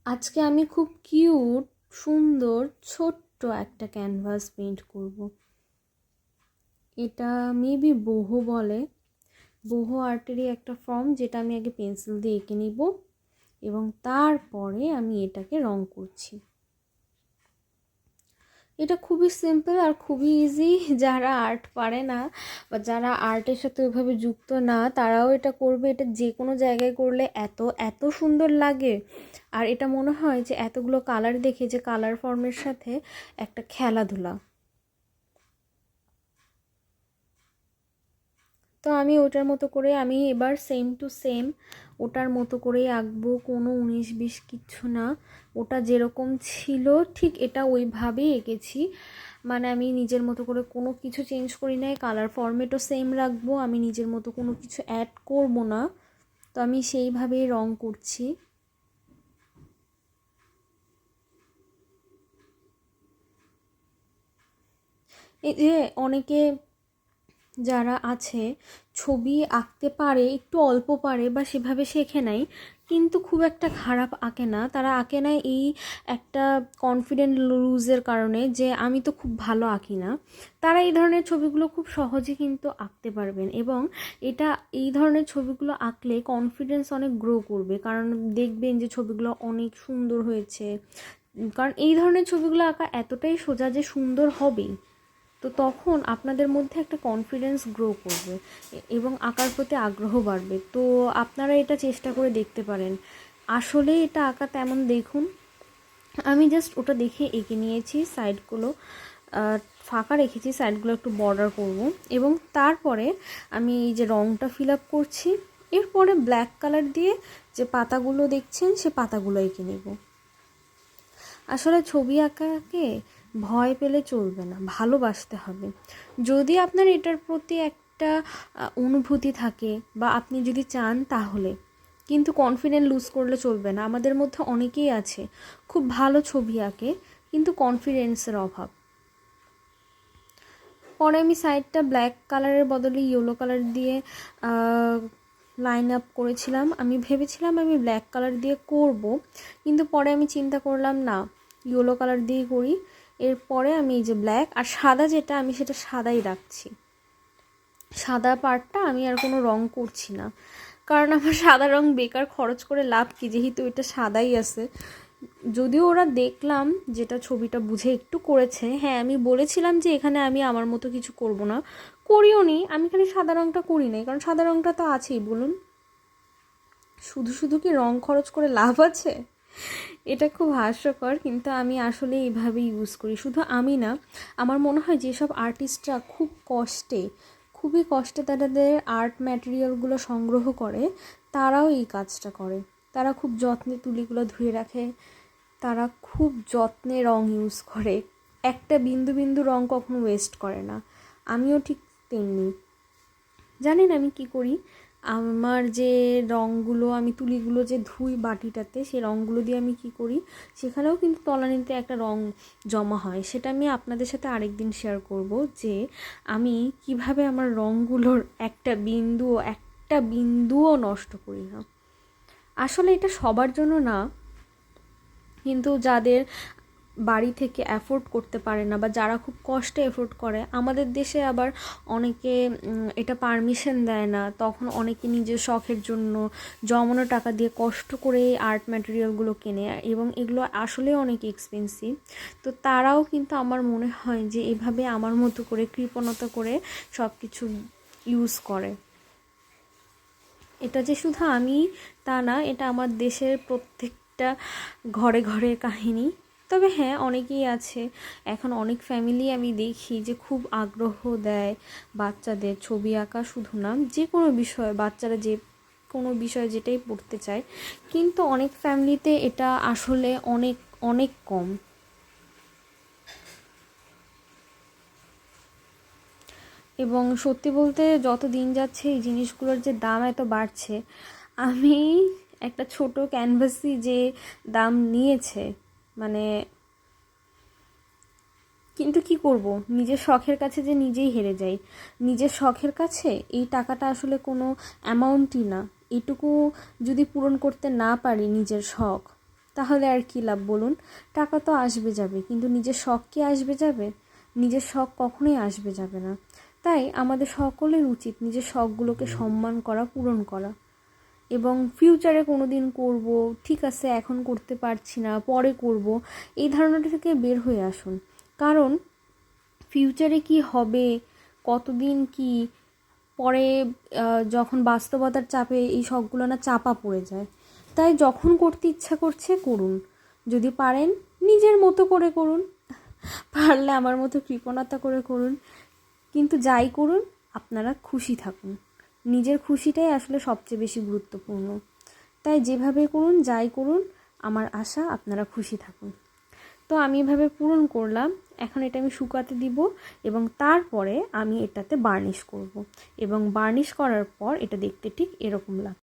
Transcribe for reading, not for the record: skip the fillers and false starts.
আজকে আমি খুব কিউট সুন্দর ছোট্ট একটা ক্যানভাস পেইন্ট করব। এটা মেবি বোহো বলে। বোহো আর্টেরই একটা ফর্ম, যেটা আমি আগে পেন্সিল দিয়ে এঁকে নিব এবং তারপরে আমি এটাকে রং করছি। এটা খুবই সিম্পল আর খুবই ইজি। যারা আর্ট পারে না বা যারা আর্টের সাথে ওইভাবে যুক্ত না, তারাও এটা করবে। এটা যে কোনো জায়গায় করলে এত এত সুন্দর লাগে। আর এটা মনে হয় যে এতগুলো কালার দেখে যে কালার ফর্মের সাথে একটা খেলাধুলা। তো আমি ওটার মতো করে আমি এবার সেম টু সেম ওটার মতো করেই আঁকবো, কোনো 19-20 কিচ্ছু না। ওটা যেরকম ছিল ঠিক এটা ওইভাবেই এঁকেছি। মানে আমি নিজের মতো করে কোনো কিছু চেঞ্জ করি নাই, কালার ফর্মেটও সেম রাখবো, আমি নিজের মতো কোনো কিছু অ্যাড করব না। তো আমি সেইভাবেই রং করছি। এই যে অনেকে যারা আছে ছবি আঁকতে পারে, একটু অল্প পারে বা সেভাবে শেখে নাই, কিন্তু খুব একটা খারাপ আঁকে না। তারা আঁকে না এই একটা কনফিডেন্ট লুজের কারণে, যে আমি তো খুব ভালো আঁকি না। তারা এই ধরনের ছবিগুলো খুব সহজে কিন্তু আঁকতে পারবেন, এবং এটা এই ধরনের ছবিগুলো আঁকলে কনফিডেন্স অনেক গ্রো করবে, কারণ দেখবেন যে ছবিগুলো অনেক সুন্দর হয়েছে। কারণ এই ধরনের ছবিগুলো আঁকা এতটাই সোজা যে সুন্দর হবেই। তো তখন আপনাদের মধ্যে একটা কনফিডেন্স গ্রো করবে এবং আঁকার প্রতি আগ্রহ বাড়বে। তো আপনারা এটা চেষ্টা করে দেখতে পারেন। আসলে এটা আঁকা তেমন দেখুন, আমি জাস্ট ওটা দেখে এঁকে নিয়েছি। সাইডগুলো ফাঁকা রেখেছি, সাইডগুলো একটু বর্ডার করব, এবং তারপরে আমি এই যে রঙটা ফিল আপ করছি। এরপরে ব্ল্যাক কালার দিয়ে যে পাতাগুলো দেখছেন সে পাতাগুলো এঁকে নেব। আসলে ছবি আঁকাকে ভয় পেলে চলবে না, ভালোবাসতে হবে। যদি আপনার এটার প্রতি একটা অনুভূতি থাকে বা আপনি যদি চান, তাহলে কিন্তু কনফিডেন্ট লুজ করলে চলবে না। আমাদের মধ্যে অনেকেই আছে খুব ভালো ছবি আঁকে, কিন্তু কনফিডেন্সের অভাব। পরে আমি সাইডটা ব্ল্যাক কালারের বদলে ইয়েলো কালার দিয়ে লাইন আপ করেছিলাম। আমি ভেবেছিলাম আমি ব্ল্যাক কালার দিয়ে করব, কিন্তু পরে আমি চিন্তা করলাম না, ইয়েলো কালার দিয়েই করি। এরপরে আমি এই যে ব্ল্যাক আর সাদা যেটা, আমি সেটা সাদাই রাখছি। সাদা পার্টটা আমি আর কোনো রং করছি না, কারণ আমার সাদা রং বেকার খরচ করে লাভ কি, যেহেতু এটা সাদাই আছে। যদিও ওরা দেখলাম যেটা ছবিটা বুঝে একটু করেছে। হ্যাঁ, আমি বলেছিলাম যে এখানে আমি আমার মতো কিছু করব না, করিও নি। আমি খালি সাদা রংটা করি নাই, কারণ সাদা রংটা তো আছেই। বলুন, শুধু শুধু কি রং খরচ করে লাভ আছে? এটা খুব হাস্যকর, কিন্তু আমি আসলে এইভাবে ইউজ করি। শুধু আমি না, আমার মনে হয় যেসব আর্টিস্টরা খুবই কষ্টে তাদের আর্ট ম্যাটেরিয়ালগুলো সংগ্রহ করে, তারাও এই কাজটা করে। তারা খুব যত্নে তুলিগুলো ধুয়ে রাখে, তারা খুব যত্নে রং ইউজ করে, একটা বিন্দু বিন্দু রং কখনো ওয়েস্ট করে না। আমিও ঠিক তেমনি। জানেন আমি কি করি? আমার যে রঙগুলো, আমি তুলিগুলো যে ধুই বাটিটাতে, সেই রঙগুলো দিয়ে আমি কি করি, সেখানেও কিন্তু তলানিতে একটা রং জমা হয়। সেটা আমি আপনাদের সাথে আরেকদিন শেয়ার করব, যে আমি কিভাবে আমার রঙগুলোর একটা বিন্দুও নষ্ট করি না। আসলে এটা সবার জন্য না, কিন্তু যাদের বাড়ি থেকে অ্যাফোর্ড করতে পারে না বা যারা খুব কষ্টে এফোর্ড করে, আমাদের দেশে আবার অনেকে এটা পারমিশন দেয় না। তখন অনেকে নিজের শখের জন্য জমানো টাকা দিয়ে কষ্ট করে আর্ট ম্যাটেরিয়ালগুলো কেনে, এবং এগুলো আসলে অনেক এক্সপেন্সিভ। তো তারাও কিন্তু আমার মনে হয় যে এভাবে আমার মতো করে কৃপণতা করে সব কিছু ইউজ করে। এটা যে শুধু আমি তা না, এটা আমার দেশের প্রত্যেকটা ঘরে ঘরে কাহিনী। তবে হ্যাঁ, অনেকেই আছে, এখন অনেক ফ্যামিলি আমি দেখি যে খুব আগ্রহ দেয় বাচ্চাদের ছবি আঁকা। শুধু না, যে কোনো বিষয়, বাচ্চারা যে কোনো বিষয় যেটাই পড়তে চায়, কিন্তু অনেক ফ্যামিলিতে এটা আসলে অনেক অনেক কম। এবং সত্যি বলতে যত দিন যাচ্ছে এই জিনিসগুলোর যে দাম এত বাড়ছে, আমি একটা ছোট ক্যানভাসই যে দাম নিয়েছে, মানে, কিন্তু কি করব, নিজের শখের কাছে যে নিজেই হেরে যাই। নিজের শখের কাছে এই টাকাটা আসলে কোনো অ্যামাউন্টই না। এটুকু যদি পূরণ করতে না পারি নিজের শখ, তাহলে আর কী লাভ বলুন? টাকা তো আসবে যাবে, কিন্তু নিজের শখ কি আসবে যাবে? নিজের শখ কখনোই আসবে যাবে না। তাই আমাদের সকলের উচিত নিজের শখগুলোকে সম্মান করা, পূরণ করা, এবং ফিউচারে কোনো দিন করবো, ঠিক আছে এখন করতে পারছি না, পরে করব, এই ধারণাটা থেকে বের হয়ে আসুন। কারণ ফিউচারে কি হবে, কতদিন কি, পরে যখন বাস্তবতার চাপে এই শখগুলো না চাপা পড়ে যায়। তাই যখন করতে ইচ্ছা করছে করুন, যদি পারেন নিজের মতো করে করুন, পারলে আমার মতো কৃপণতা করে করুন, কিন্তু যাই করুন আপনারা খুশি থাকুন। নিজের খুশিটাই আসলে সবচেয়ে বেশি গুরুত্বপূর্ণ। তাই যেভাবে করুন, যাই করুন, আমার আশা আপনারা খুশি থাকুন। তো আমি এভাবে পূরণ করলাম। এখন এটা আমি শুকাতে দিব এবং তারপরে আমি এটাতে বার্নিশ করব, এবং বার্নিশ করার পর এটা দেখতে ঠিক এরকম লাগবে।